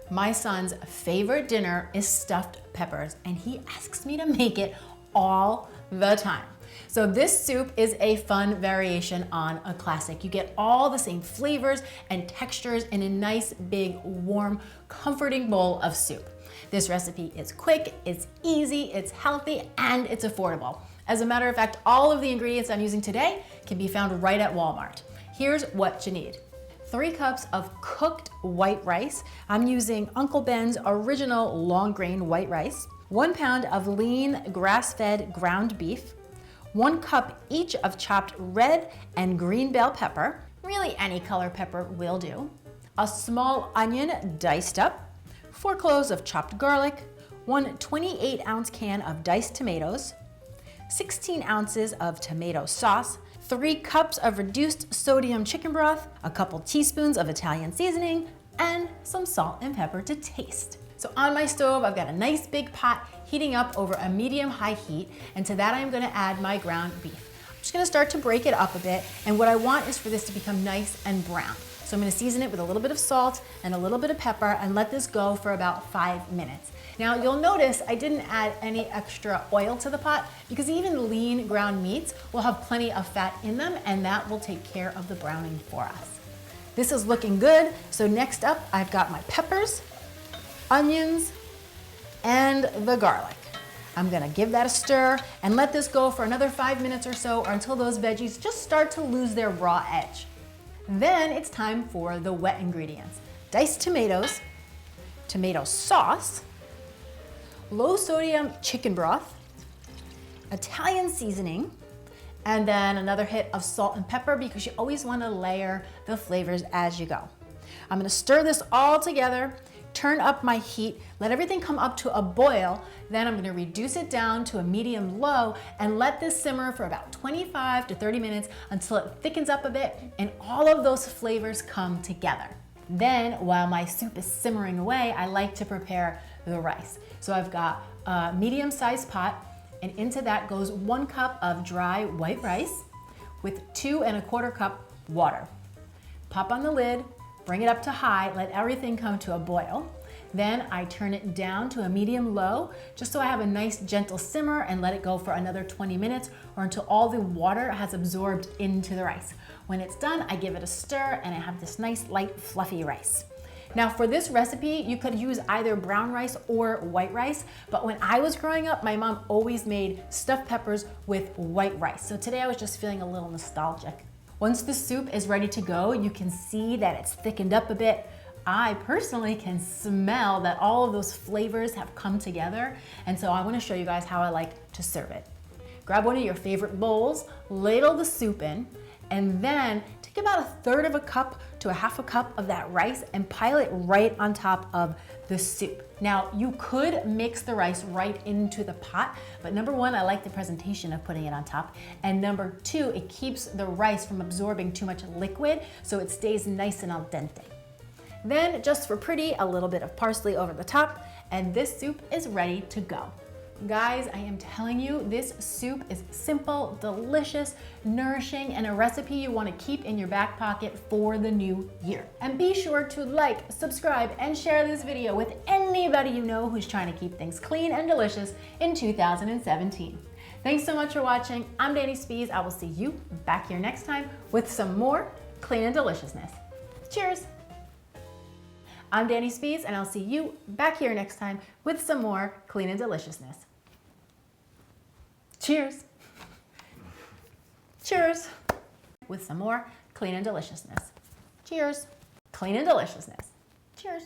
My son's favorite dinner is stuffed peppers, and he asks me to make it all the time. So this soup is a fun variation on a classic. You get all the same flavors and textures in a nice, big, warm, comforting bowl of soup. This recipe is quick, it's easy, it's healthy, and it's affordable. As a matter of fact, all of the ingredients I'm using today can be found right at Walmart. Here's what you need. 3 cups of cooked white rice. I'm using Uncle Ben's original long grain white rice. 1 pound of lean grass-fed ground beef. 1 cup each of chopped red and green bell pepper. Really any color pepper will do. A small onion diced up. 4 cloves of chopped garlic. 1 28-ounce can of diced tomatoes. 16 ounces of tomato sauce. 3 cups of reduced sodium chicken broth, a couple teaspoons of Italian seasoning, and some salt and pepper to taste. So on my stove, I've got a nice big pot heating up over a medium-high heat, and to that I'm gonna add my ground beef. I'm just gonna start to break it up a bit, and what I want is for this to become nice and brown. So I'm gonna season it with a little bit of salt and a little bit of pepper and let this go for about 5 minutes. Now you'll notice I didn't add any extra oil to the pot because even lean ground meats will have plenty of fat in them, and that will take care of the browning for us. This is looking good. So next up, I've got my peppers, onions, and the garlic. I'm gonna give that a stir and let this go for another 5 minutes or so, or until those veggies just start to lose their raw edge. Then it's time for the wet ingredients. Diced tomatoes, tomato sauce, low sodium chicken broth, Italian seasoning, and then another hit of salt and pepper because you always want to layer the flavors as you go. I'm going to stir this all together, turn up my heat, let everything come up to a boil, then I'm going to reduce it down to a medium low and let this simmer for about 25 to 30 minutes until it thickens up a bit and all of those flavors come together. Then while my soup is simmering away, I like to prepare the rice. So I've got a medium-sized pot, and into that goes 1 cup of dry white rice with 2 1/4 cup water. Pop on the lid, bring it up to high, let everything come to a boil. Then I turn it down to a medium-low, just so I have a nice gentle simmer, and let it go for another 20 minutes or until all the water has absorbed into the rice. When it's done, I give it a stir and I have this nice light fluffy rice. Now for this recipe, you could use either brown rice or white rice, but when I was growing up, my mom always made stuffed peppers with white rice. So today I was just feeling a little nostalgic. Once the soup is ready to go, you can see that it's thickened up a bit. I personally can smell that all of those flavors have come together, and so I want to show you guys how I like to serve it. Grab one of your favorite bowls, ladle the soup in, and then take about 1/3 cup to 1/2 cup of that rice and pile it right on top of the soup. Now you could mix the rice right into the pot, but number 1, I like the presentation of putting it on top, and number 2, it keeps the rice from absorbing too much liquid so it stays nice and al dente. Then just for pretty, a little bit of parsley over the top, and this soup is ready to go. Guys, I am telling you, this soup is simple, delicious, nourishing, and a recipe you want to keep in your back pocket for the new year. And be sure to like, subscribe, and share this video with anybody you know who's trying to keep things clean and delicious in 2017. Thanks so much for watching. I'm Danny Spies. I will see you back here next time with some more clean and deliciousness. Cheers! I'm Danny Spies, and I'll see you back here next time with some more clean and deliciousness. Cheers. Cheers. With some more clean and deliciousness. Cheers. Clean and deliciousness. Cheers.